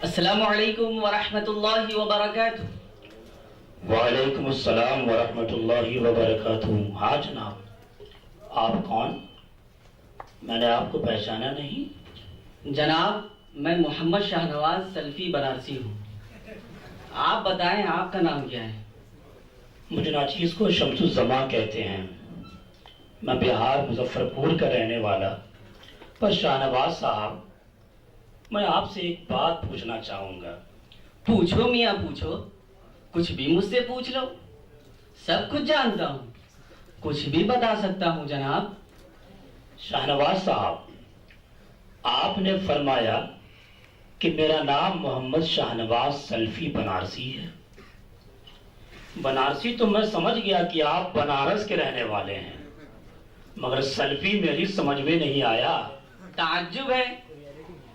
السلام علیکم ورحمۃ اللہ وبرکاتہ۔ وعلیکم السلام ورحمۃ اللہ وبرکاتہ۔ ہاں جناب، آپ کون؟ میں نے آپ کو پہچانا نہیں۔ جناب، میں محمد شاہنواز سلفی بنارسی ہوں۔ آپ بتائیں آپ کا نام کیا ہے؟ مجھے ناچیز کو شمس الزماں کہتے ہیں۔ میں بہار مظفر پور کا رہنے والا۔ پر شاہنواز صاحب، میں آپ سے ایک بات پوچھنا چاہوں گا۔ پوچھو میاں پوچھو، کچھ بھی مجھ سے پوچھ لو، سب کچھ جانتا ہوں، کچھ بھی بتا سکتا ہوں جناب۔ شاہنواز صاحب، آپ نے فرمایا کہ میرا نام محمد شاہنواز سلفی بنارسی ہے۔ بنارسی تو میں سمجھ گیا کہ آپ بنارس کے رہنے والے ہیں، مگر سلفی میری سمجھ میں نہیں آیا۔ تعجب ہے،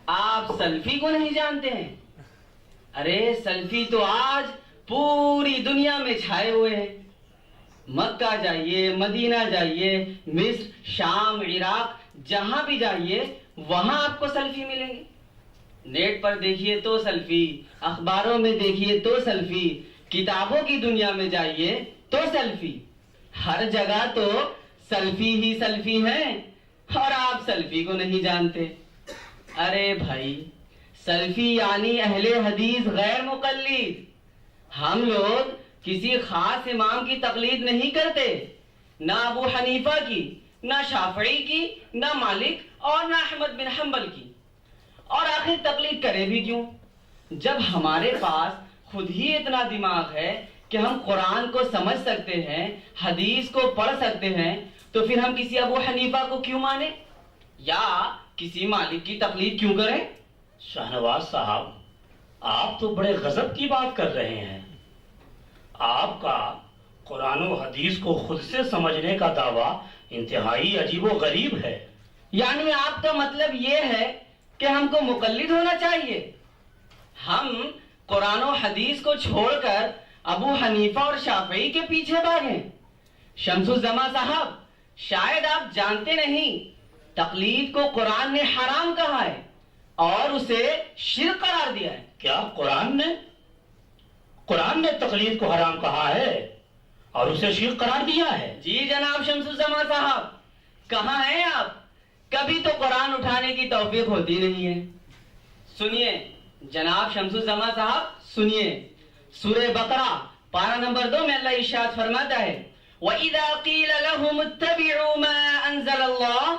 آپ سلفی کو نہیں جانتے ہیں؟ ارے سلفی تو آج پوری دنیا میں چھائے ہوئے ہیں۔ مکہ جائیے، مدینہ جائیے، مصر، شام، عراق، جہاں بھی جائیے وہاں آپ کو سلفی ملیں گے۔ نیٹ پر دیکھیے تو سلفی، اخباروں میں دیکھیے تو سلفی، کتابوں کی دنیا میں جائیے تو سلفی، ہر جگہ تو سلفی ہی سلفی ہیں، اور آپ سلفی کو نہیں جانتے۔ ارے بھائی، سلفی یعنی اہل حدیث غیر مقلد۔ ہم لوگ کسی خاص امام کی تقلید نہیں کرتے، نہ ابو حنیفہ کی، نہ شافعی کی، نہ مالک اور نہ احمد بن حنبل کی۔ اور آخر تقلید کرے بھی کیوں، جب ہمارے پاس خود ہی اتنا دماغ ہے کہ ہم قرآن کو سمجھ سکتے ہیں، حدیث کو پڑھ سکتے ہیں، تو پھر ہم کسی ابو حنیفہ کو کیوں مانیں یا کسی مالک کی تقلید کیوں کریں؟ شاہنواز صاحب، آپ تو بڑے غضب کی بات کر رہے ہیں۔ آپ کا قرآن و حدیث کو خود سے سمجھنے کا دعویٰ انتہائی عجیب و غریب ہے۔ یعنی آپ کا مطلب یہ ہے کہ ہم کو مقلد ہونا چاہیے؟ ہم قرآن و حدیث کو چھوڑ کر ابو حنیفہ اور شافعی کے پیچھے بھاگیں؟ شمس الزماں صاحب، شاید آپ جانتے نہیں، تقلید کو قرآن نے حرام کہا ہے اور اسے شرک قرار دیا ہے۔ کیا قرآن نے تقلید کو حرام کہا ہے اور اسے شرک قرار دیا ہے؟ جی جناب شمس الزماں صاحب، کہاں ہیں آپ؟ کبھی تو قرآن اٹھانے کی توفیق ہوتی نہیں ہے۔ سنیے جناب شمس الزماں صاحب، سنیے، سورہ بقرہ پارہ نمبر 2 میں اللہ ارشاد فرماتا ہے، وَإِذَا قِيلَ لَهُمُ اتَّبِعُوا مَا أَنزَلَ اللَّهُ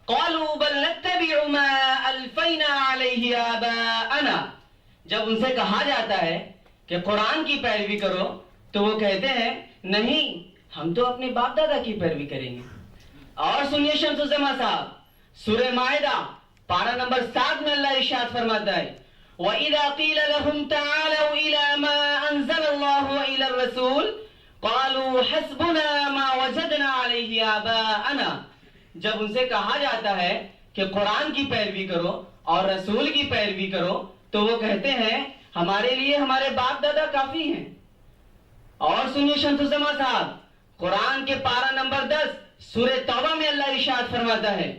قَالُوا بَلْ نَتَّبِعُ مَا أَلْفَيْنَا عَلَيْهِ آبَاءَنَا۔ جب ان سے کہا جاتا ہے کہ قرآن کی پیروی کرو تو وہ کہتے ہیں نہیں، ہم تو اپنے باپ دادا کی پیروی کریں گے۔ اور سنیے شمس الزماں صاحب، سورہ مائدہ پارہ نمبر 7 میں اللہ ارشاد فرماتا ہے، وَإِذَا قِيلَ لَهُمْ تَعَالَوْا إِلَى مَا أَنزَلَ اللَّهُ وَإِلَى الرَّسُولِ قَالُوا حَسْبُنَا مَا وَجَدْنَا عَلَيْهِ آبَاءَنَا۔ جب ان سے کہا جاتا ہے کہ قرآن کی پیروی کرو اور رسول کی پیروی کرو تو وہ کہتے ہیں ہمارے لیے ہمارے باپ دادا کافی ہیں۔ اور سنیے شمس الزماں صاحب، قرآن کے پارہ نمبر 10 سورہ توبہ میں اللہ ارشاد فرماتا ہے،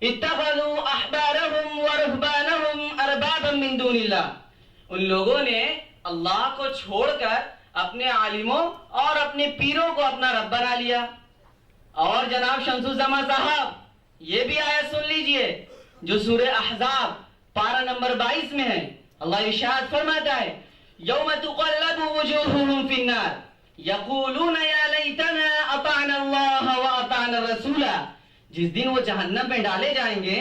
اتخذوا احبارهم ورهبانهم اربابا من دون اللہ۔ ان لوگوں نے اللہ کو چھوڑ کر اپنے عالموں اور اپنے پیروں کو اپنا رب بنا لیا۔ اور جناب شمس الزماں صاحب، یہ بھی آیت سن لیجئے جو سورہ احزاب پارہ نمبر 22 میں ہے، اللہ ارشاد فرماتا ہے، یوم تقلب وجوہہم فی النار یقولون یا لیتنا اطعنا اللہ واطعنا الرسول۔ جس دن وہ جہنم میں ڈالے جائیں گے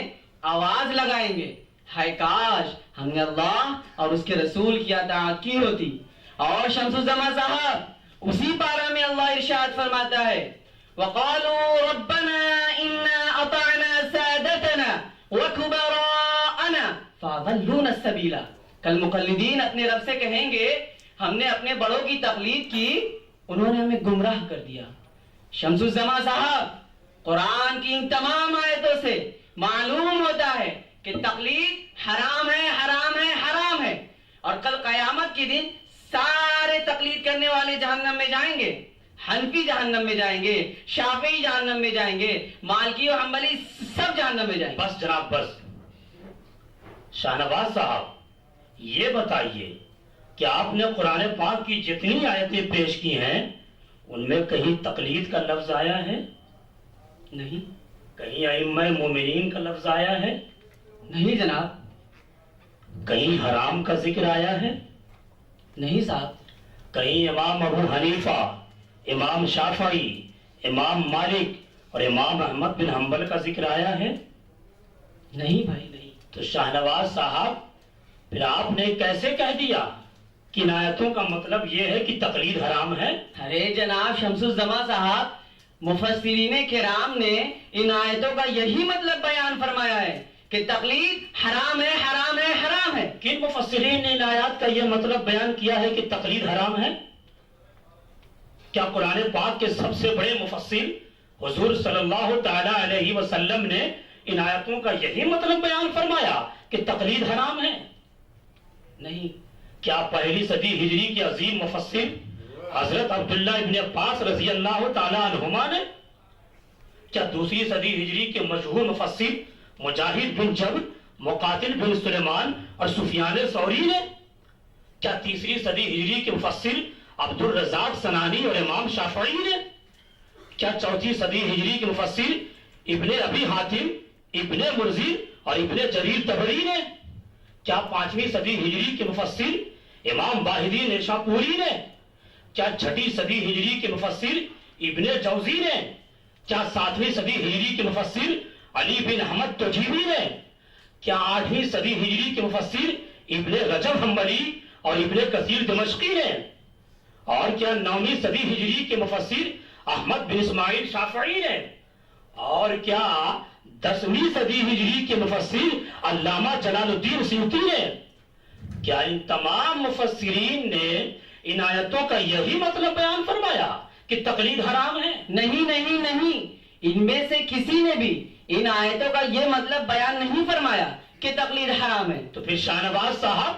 آواز لگائیں گے، ہائے کاش ہم نے اللہ اور اس کے رسول کی اطاعت کی ہوتی۔ اور شمس الزماں صاحب اسی پارہ میں اللہ ارشاد فرماتا ہے، وَقَالُوا رَبَّنَا إِنَّا أَطَعْنَا سَادَتَنَا وَكُبَرَاءَنَا فَأَضَلُّونَا السَّبِيلَ۔ کل مقلدین اپنے رب سے کہیں گے ہم نے اپنے بڑوں کی تقلید کی، انہوں نے ہمیں گمراہ کر دیا۔ شمس الزماں صاحب، قرآن کی ان تمام آیتوں سے معلوم ہوتا ہے کہ تقلید حرام ہے، حرام ہے، حرام ہے، اور کل قیامت کے دن سارے تقلید کرنے والے جہنم میں جائیں گے۔ حنفی جہنم میں جائیں گے، شافعی جہنم میں جائیں گے، مالکی اور حنبلی سب جہنم میں جائیں گے۔ بس جناب بس۔ شاہنواز صاحب، یہ بتائیے کہ آپ نے قرآن پاک کی جتنی آیتیں پیش کی ہیں ان میں کہیں تقلید کا لفظ آیا ہے؟ نہیں کہیں ائمہ مومنین کا لفظ آیا ہے؟ نہیں جناب، کہیں حرام کا ذکر آیا ہے؟ نہیں صاحب، کہیں امام ابو حنیفہ، امام شافعی، امام مالک اور امام احمد بن حنبل کا ذکر آیا ہے؟ نہیں بھائی نہیں۔ تو شاہ نواز صاحب پھر آپ نے کیسے کہہ دیا کہ ان آیتوں کا مطلب یہ ہے کہ تقلید حرام ہے؟ ارے جناب شمس الزما صاحب، مفسرین کرام نے ان آیتوں کا یہی مطلب بیان فرمایا ہے کہ تقلید حرام ہے، حرام ہے، حرام ہے۔ کن مفسرین نے ان آیات کا یہ مطلب بیان کیا ہے کہ تقلید حرام ہے؟ کیا قرآن پاک کے سب سے بڑے مفسر حضور صلی اللہ تعالی علیہ وسلم نے ان آیتوں کا یہی مطلب بیان فرمایا کہ تقلید حرام ہے؟ نہیں۔ کیا پہلی صدی ہجری کے عظیم مفسر حضرت عبداللہ ابن عباس رضی اللہ تعالی عنہما نے، کیا دوسری صدی ہجری کے مشہور مفسر مجاہد بن جبر، مقاتل بن سلیمان اور سفیان ثوری نے، کیا تیسری صدی ہجری کے مفسر عبد الرزاق سنانی اور امام شافعی نے، کیا چوتھی صدی ہجری کے مفسر ابن ابی حاتم، ابن مرزی اور ابن جریر طبری نے، کیا پانچویں صدی ہجری کے مفسر امام باہری نیشاپوری نے، کیا چھٹی صدی ہجری کے مفسر ابن جوزی نے، کیا ساتویں صدی ہجری کے مفسر علی بن احمد تجیبی نے، کیا آٹھویں صدی ہجری کے مفسر ابن رجب حنبلی اور ابن کثیر دمشقی نے، اور کیا نویں صدی ہجری کے مفسر احمد بن اسماعیل شافعی نے، اور کیا 10ویں صدی ہجری کے مفسر علامہ جلال الدین سیوطی نے؟ کیا ان تمام مفسرین نے ان آیتوں کا یہی مطلب بیان فرمایا کہ تقلید حرام ہے؟ نہیں نہیں نہیں، ان میں سے کسی نے بھی ان آیتوں کا یہ مطلب بیان نہیں فرمایا کہ تقلید حرام ہے۔ تو پھر شاہ نواز صاحب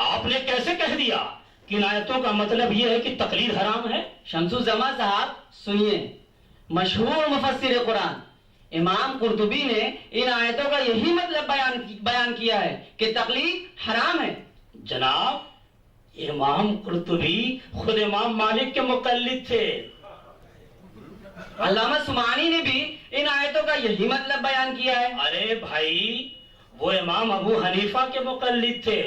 آپ نے کیسے کہہ دیا کہ ان آیتوں کا مطلب یہ ہے کہ تقلید حرام ہے؟ شمس الزما صاحب سنیے، مشہور مفسر قرآن امام قرطبی نے ان آیتوں کا یہی مطلب بیان کیا ہے کہ تقلید حرام ہے۔ جناب امام قرطبی خود امام مالک کے مقلد تھے۔ علامہ سمانی نے بھی ان آیتوں کا یہی مطلب بیان کیا ہے۔ ارے بھائی وہ امام ابو حنیفہ کے مقلد تھے۔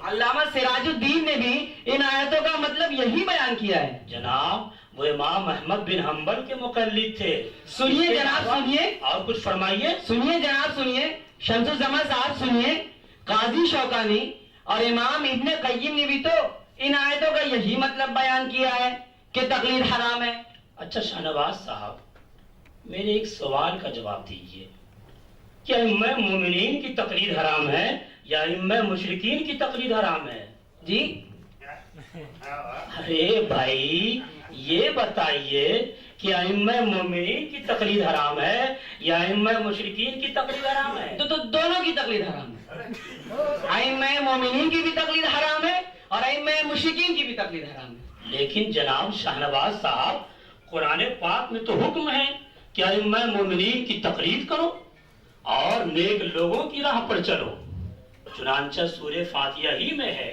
علامہ سراج الدین نے بھی ان آیتوں کا مطلب یہی بیان کیا ہے۔ جناب وہ امام احمد بن حنبل کے مقلد تھے۔ سنیے جناب سنیے، اور کچھ فرمائیے۔ سنیے جناب سنیے، شمس الزما صاحب سنیے، قاضی شوکانی اور امام ابن قیم نے بھی تو ان آیتوں کا یہی مطلب بیان کیا ہے کہ تقلید حرام ہے۔ اچھا شاہ نواز صاحب میرے ایک سوال کا جواب دیجئے، کیا ائمہ مومنین کی تقلید حرام ہے یا ائمہ مشرکین کی تقلید حرام ہے؟ جی ارے بھائی یہ بتائیے کہ ائمہ مومنین کی تقلید حرام ہے یا ائمہ مشرکین کی تقلید حرام ہے؟ تو دونوں کی تقلید حرام ہے، ائمہ مومنین کی بھی تقلید حرام ہے اور ائمہ مشرکین کی بھی تقلید حرام ہے۔ لیکن جناب شاہ نواز صاحب قرآن پاک میں تو حکم ہے کہ ائمہ مومنین کی تقلید کرو اور نیک لوگوں کی راہ پر چلو۔ چنانچہ سورہ فاتحہ ہی میں ہے،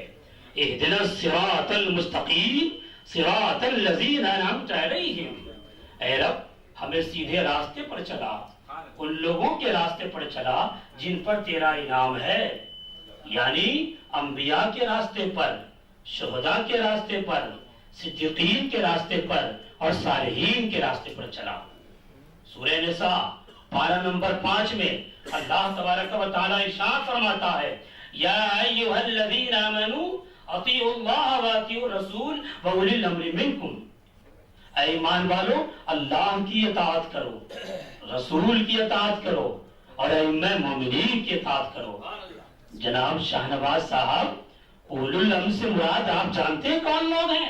اہدنا الصراط المستقیم صراط الذین انعمت علیہم، اے رب ہمیں سیدھے راستے پر چلا، ان لوگوں کے راستے پر چلا جن پر تیرا انعام ہے، یعنی انبیاء کے راستے پر، شہداء کے راستے پر، صدیقین کے راستے پر اور صالحین کے راستے پر چلا۔ سورہ نساء پارہ نمبر 5 میں اللہ تبارک و تعالی ارشاد فرماتا ہے، یا ایھا الذین آمنوا اطیعوا اللہ واطیعوا الرسول واولی الامر منکم، اے ایمان والو اللہ کی اطاعت کرو، رسول کی اطاعت کرو اور ائمہ مومنین کی اطاعت کرو۔ جناب شاہ نواز صاحب اولو الامر سے مراد آپ جانتے ہیں کون لوگ ہیں؟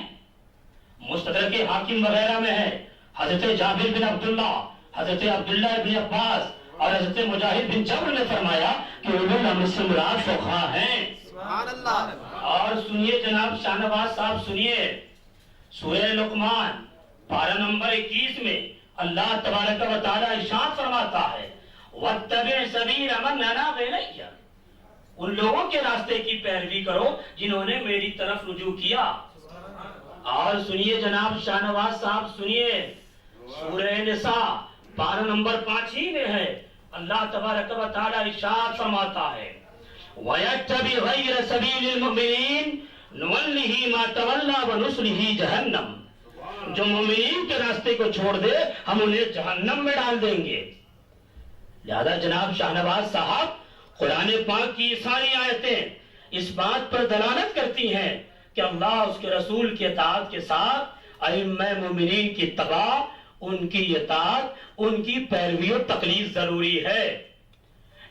مستدرک حاکم وغیرہ میں ہے حضرت جابر بن عبداللہ، حضرت عبداللہ بن عباس اور حضرت مجاہد بن جبر نے فرمایا کہ اولو الامر سے مراد فقہاء ہیں۔ سبحان اللہ۔ اور سنیے جناب شاہ نواز صاحب سنیے، سورہ لقمان پارہ نمبر 21 میں اللہ تبارک و تعالی ارشاد فرماتا ہے، وَاتَّبِعْ سَبِيلَ مَنْ أَنَابَ إِلَيَّ، ان لوگوں کے راستے کی پیروی کرو جنہوں نے میری طرف رجوع کیا. اور سنیے جناب شاہ نواز صاحب, سنیے, سورہ نساء پارہ نمبر 5 ہی میں ہے. اللہ تبارک و تعالی ارشاد فرماتا ہے وَيَتَّبِعْ غَيْرَ سَبِيلِ الْمُؤْمِنِينَ نُوَلِّهِ مَا تَوَلَّى وَنُصْلِهِ جَهَنَّمَ. جو مومنین کے راستے کو چھوڑ دے ہم انہیں جہنم میں ڈال دیں گے. لہذا جناب شاہ نواز صاحب, قرآن پاک کی ساری آیتیں اس بات پر دلالت کرتی ہیں کہ اللہ اس کے رسول کی اطاعت کے ساتھ ائمہ مومنین کی اتباع, ان کی اطاعت, ان کی پیروی و تقلید ضروری ہے.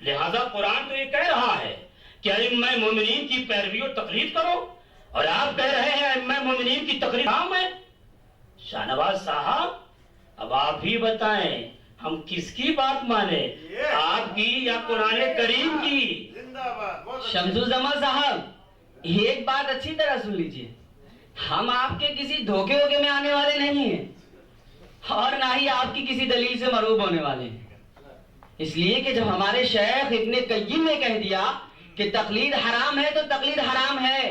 لہذا قرآن تو یہ کہہ رہا ہے کہ ائمہ مومنین کی پیروی و تقلید کرو, اور آپ کہہ رہے ہیں ائمہ مومنین کی تقلید حرام ہے. شاہ نواز صاحب, اب آپ ہی بتائیں ہم کس کی بات مانیں, آپ کی یا قرآن کریم کی؟ شمس الزمان صاحب, ایک بات اچھی طرح سن لیجئے, ہم آپ کے کسی دھوکے ووکے میں آنے والے نہیں ہیں, اور نہ ہی آپ کی کسی دلیل سے مروب ہونے والے ہیں. اس لیے کہ جب ہمارے شیخ ابن قیم نے کہہ دیا کہ تقلید حرام ہے تو تقلید حرام ہے.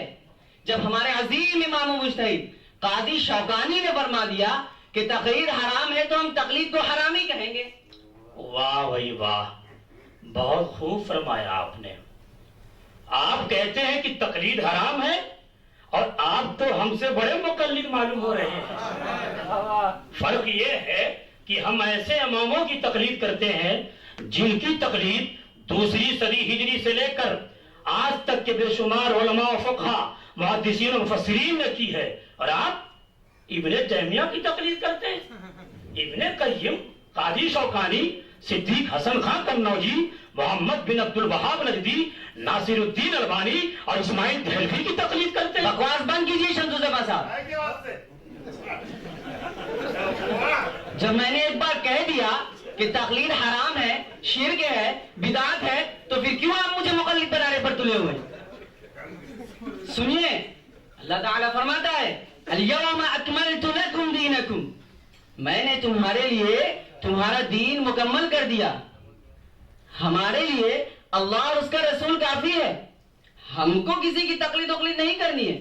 جب ہمارے عظیم امام و مجتہد قاضی شوکانی نے فرما دیا کہ تقلید حرام ہے تو ہم تقلید کو حرام ہی کہیں گے. واہ بھائی واہ, بہت خوب فرمایا آپ نے. آپ کہتے ہیں کہ تقلید حرام ہے اور آپ تو ہم سے بڑے مقلد معلوم ہو رہے ہیں. فرق یہ ہے کہ ہم ایسے اماموں کی تقلید کرتے ہیں جن کی تقلید 2 صدی ہجری سے لے کر آج تک کے بے شمار علماء و فقہا, محدثین و مفسرین نے کی ہے, اور آپ ابن تیمیہ کی تقلید کرتے ہیں. ابن قیم, قاضی شوکانی, صدیق حسن خان قنوجی, محمد بن عبد الوہاب نجدی, ناصر الدین البانی اور اسماعیل دہلوی کی تقلید کرتے ہیں. بکواس بند کیجیے شمس الزمان صاحب. جب میں نے ایک بار کہہ دیا کہ تقلید حرام ہے, شرک ہے, بدعت ہے, تو پھر کیوں آپ مجھے مقلد بنانے پر تلے ہوئے؟ سنیے, اللہ تعالیٰ فرماتا ہے الیوم اکملت لکم دینکم, میں نے تمہارے لیے تمہارا دین مکمل کر دیا. ہمارے لیے اللہ اور اس کا رسول کافی ہے, ہم کو کسی کی تقلید وقلید نہیں کرنی ہے.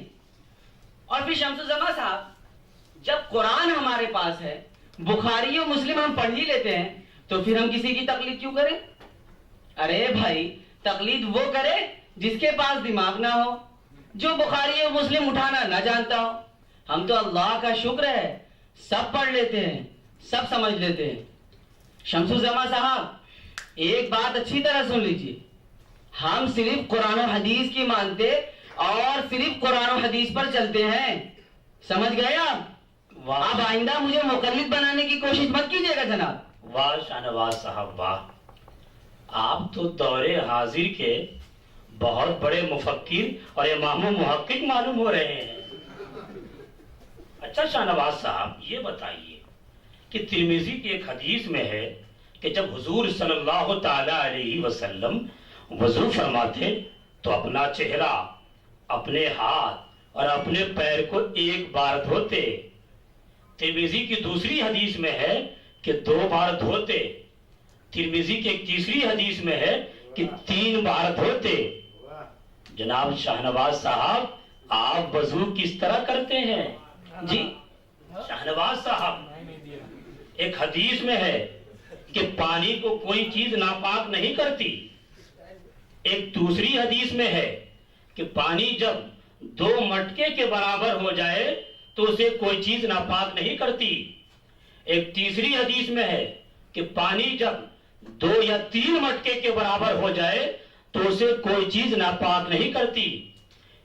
اور پھر شمس الزمان صاحب, جب قرآن ہمارے پاس ہے, بخاری و مسلم ہم پڑھ ہی لیتے ہیں, تو پھر ہم کسی کی تقلید کیوں کریں؟ ارے بھائی, تقلید وہ کرے جس کے پاس دماغ نہ ہو, جو بخاری و مسلم اٹھانا نہ جانتا ہو. ہم تو اللہ کا شکر ہے سب پڑھ لیتے ہیں, سب سمجھ لیتے ہیں. شمس الزمان صاحب, ایک بات اچھی طرح سن لیجیے, ہم صرف قرآن و حدیث کی مانتے اور صرف قرآن و حدیث پر چلتے ہیں. سمجھ گئے آپ؟ اب آئندہ مجھے مقلد بنانے کی کوشش مت کیجیے گا جناب. واہ شاہ نواز صاحب واہ, آپ تو دور حاضر کے بہت بڑے مفکر اور امام و محقق معلوم ہو رہے ہیں. اچھا شاہ نواز صاحب, یہ بتائیے کہ ترمذی کی ایک حدیث میں ہے کہ جب حضور صلی اللہ تعالی علیہ وسلم وضو فرماتے تو اپنا چہرہ, اپنے ہاتھ اور اپنے پیر کو ایک بار دھوتے. ترمذی کی دوسری حدیث میں ہے کہ 2 بار دھوتے. ترمذی کی ایک تیسری حدیث میں ہے کہ 3 بار دھوتے. جناب شاہ نواز صاحب, آپ وضو کس طرح کرتے ہیں؟ جی شاہ نواز صاحب, ایک حدیث میں ہے کہ پانی کو کوئی چیز ناپاک نہیں کرتی. ایک دوسری حدیث میں ہے کہ پانی جب 2 مٹکے کے برابر ہو جائے تو اسے کوئی چیز ناپاک نہیں کرتی. ایک تیسری حدیث میں ہے کہ پانی جب 2 یا 3 مٹکے کے برابر ہو جائے تو اسے کوئی چیز ناپاک نہیں کرتی.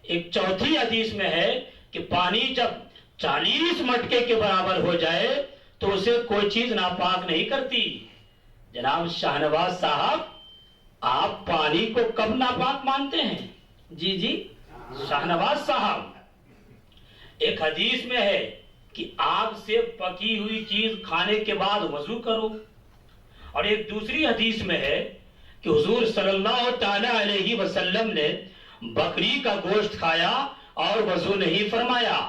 ایک چوتھی حدیث میں ہے کہ پانی جب 40 مٹکے کے برابر ہو جائے تو اسے کوئی چیز ناپاک نہیں کرتی. جناب شاہ نواز صاحب, آپ پانی کو کب ناپاک مانتے ہیں؟ جی جی شاہ نواز صاحب, ایک حدیث میں ہے کہ آگ سے پکی ہوئی چیز کھانے کے بعد وضو کرو, اور ایک دوسری حدیث میں ہے کہ حضور صلی اللہ تعالی علیہ وسلم نے بکری کا گوشت کھایا اور وضو نہیں فرمایا.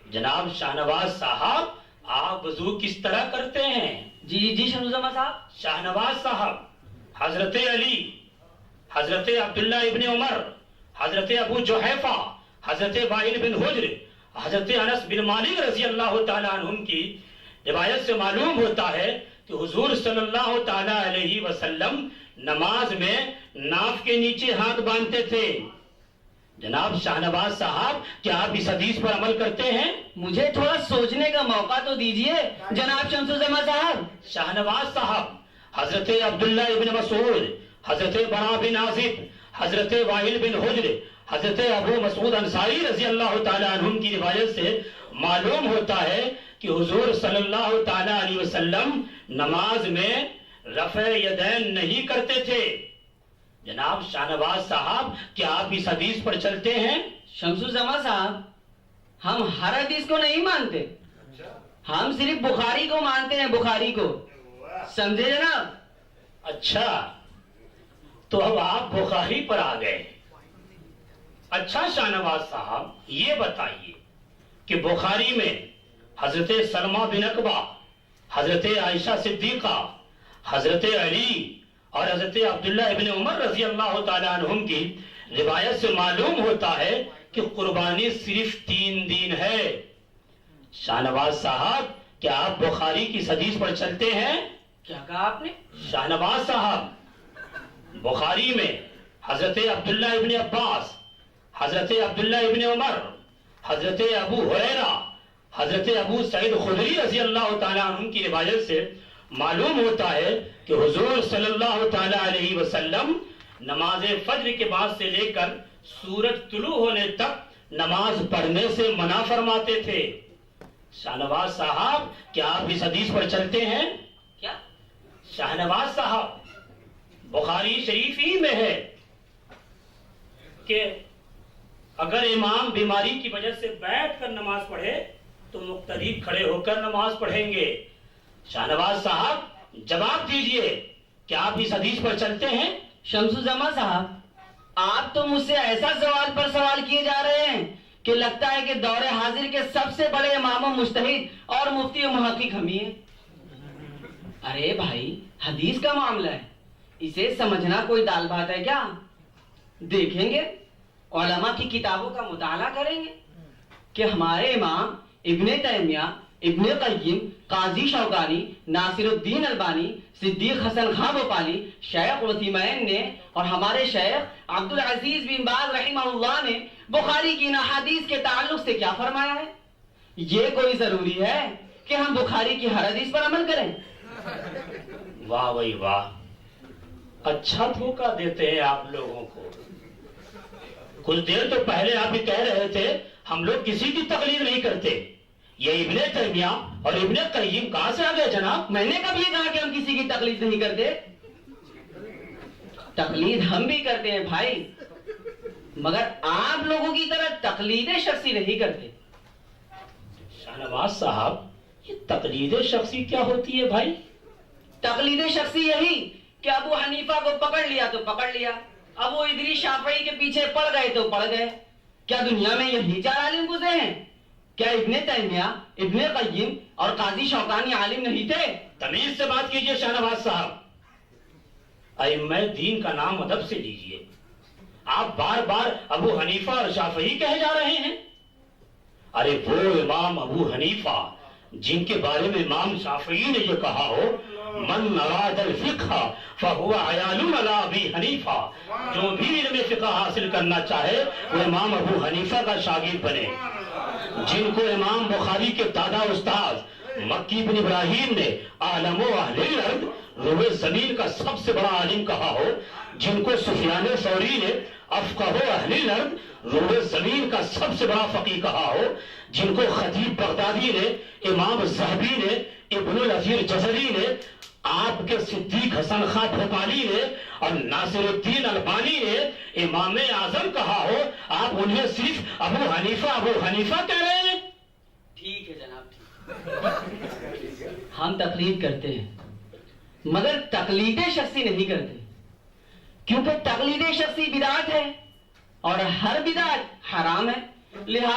جناب شاہ نواز صاحب, آپ وضو کس طرح کرتے ہیں؟ جی جی شمس الزمان صاحب. شاہ نواز صاحب, حضرت علی حضرت عبداللہ ابن عمر، حضرت ابو جحیفہ، حضرت وائل بن حجر، حضرت انس بن مالک رضی اللہ تعالیٰ عنہم کی روایت سے معلوم ہوتا ہے کہ حضور صلی اللہ تعالیٰ علیہ وسلم نماز میں ناف کے نیچے ہاتھ باندھتے تھے۔ جناب شاہ نواز صاحب، کیا آپ اس حدیث پر عمل کرتے ہیں؟ مجھے تھوڑا سوچنے کا موقع تو دیجئے جناب شمس الزمان صاحب۔ شاہ نواز صاحب، حضرت عبداللہ ابن مسعود، حضرت برا بن عازب، حضرت وائل بن حجر، حضرت ابو مسعود انصاری رضی اللہ تعالیٰ عنہم کی روایت سے معلوم ہوتا ہے کہ حضور صلی اللہ تعالیٰ علیہ وسلم نماز میں رفع یدین نہیں کرتے تھے۔ جناب شاہ نواز صاحب، کیا آپ اس حدیث پر چلتے ہیں؟ شمس الزمان صاحب، ہم ہر حدیث کو نہیں مانتے، ہم صرف بخاری کو مانتے ہیں، بخاری کو، سمجھے جناب؟ اچھا، تو اب آپ بخاری پر آ گئے۔ اچھا شاہ نواز صاحب، یہ بتائیے کہ بخاری میں حضرت سلمہ بن عقبہ، حضرت عائشہ صدیقہ، حضرت علی اور حضرت عبداللہ ابن عمر رضی اللہ تعالیٰ عنہم کی روایت سے معلوم ہوتا ہے کہ قربانی صرف 3 دن ہے۔ شاہ نواز صاحب، کیا آپ بخاری کی حدیث پر چلتے ہیں؟ کیا کہا آپ نے؟ شاہ نواز صاحب، بخاری میں حضرت عبداللہ ابن عباس، حضرت عبداللہ ابن عمر، حضرت ابو ہریرہ، حضرت ابو سعید خدری رضی اللہ تعالیٰ عنہ کی روایت سے معلوم ہوتا ہے کہ حضور صلی اللہ تعالیٰ علیہ وسلم نماز فجر کے بعد سے لے کر سورج طلوع ہونے تک نماز پڑھنے سے منع فرماتے تھے۔ شاہ نواز صاحب، کیا آپ اس حدیث پر چلتے ہیں؟ کیا؟ شاہ نواز صاحب، بخاری شریف ہی میں ہے کہ اگر امام بیماری کی وجہ سے بیٹھ کر نماز پڑھے تو مقتدی کھڑے ہو کر نماز پڑھیں گے۔ شاہ نواز صاحب، جواب دیجئے، کیا آپ اس حدیث پر چلتے ہیں؟ شمس الزمان صاحب، آپ تو مجھ سے ایسا سوال پر سوال کیے جا رہے ہیں کہ لگتا ہے کہ دور حاضر کے سب سے بڑے امام و مجتہد اور مفتی و محقق ہم ہی ہیں۔ ارے بھائی، حدیث کا معاملہ ہے، اسے سمجھنا کوئی دال بات ہے کیا؟ دیکھیں گے، علماء کی کتابوں کا مطالعہ کریں گے کہ ہمارے امام ابن تیمیہ، ابن قیم، قاضی شوکانی، ناصر الدین البانی، صدیق حسن خان بھوپالی، شیخ عثیمین نے اور ہمارے شیخ عبدالعزیز بن باز رحمہ اللہ نے بخاری کی ان احادیث کے تعلق سے کیا فرمایا ہے؟ یہ کوئی ضروری ہے کہ ہم بخاری کی ہر حدیث پر عمل کریں؟ واہ بھائی واہ، اچھا دھوکہ دیتے ہیں آپ لوگوں کو۔ کچھ دیر تو پہلے آپ ہی کہہ رہے تھے ہم لوگ کسی کی تقلید نہیں کرتے۔ یہ ابن تیمیہ اور ابن قیم کہاں سے آ گئے جناب؟ میں نے کب یہ کہا کہ ہم کسی کی تقلید نہیں کرتے؟ تقلید ہم بھی کرتے ہیں بھائی، مگر آپ لوگوں کی طرح تقلید شخصی نہیں کرتے۔ شاہ نواز صاحب، یہ تقلید شخصی کیا ہوتی ہے بھائی؟ تقلید شخصی یہی کہ ابو حنیفہ کو پکڑ لیا تو پکڑ لیا، ابو ادریس شافعی کے پیچھے پڑ گئے تو پڑ گئے۔ کیا دنیا میں یہی 4 عالم گزرے ہیں؟ کیا ابن تیمیہ، ابن قیم اور قاضی شوکانی عالم نہیں تھے؟ تمیز سے بات کیجئے شاہ نواز صاحب، ائمہ دین کا نام ادب سے لیجئے۔ آپ بار بار ابو حنیفہ اور شافعی کہے جا رہے ہیں۔ ارے وہ امام ابو حنیفہ جن کے بارے میں امام شافعی نے یہ کہا ہو، من اراد الفقہ فہو عیال علی ابی حنیفہ، جو بھی علم فقہ حاصل کرنا چاہے وہ امام ابو حنیفہ کا شاگرد بنے۔ جن کو امام بخاری کے دادا استاد مکی بن ابراہیم نے عالم و اہل الارض، روئے زمین کا سب سے بڑا عالم کہا ہو، جن کو سفیان ثوری نے افقہ اہل الارض، روئے زمین کا سب سے بڑا فقیہ کہا ہو، جن کو خطیب بغدادی نے، امام ذہبی نے، ابن الاثیر جزری نے، آپ کے صدیق حسن خان بھوپالی نے اور ناصر الدین البانی نے امام اعظم کہا ہو، آپ انہیں صرف ابو حنیفہ کہہ رہے ہیں؟ ٹھیک ہے جناب، ٹھیک، ہم تقلید کرتے ہیں مگر تقلید شخصی نہیں کرتے، کیونکہ تقلید شخصی بدعت ہے اور ہر بدعت حرام ہے، لہذا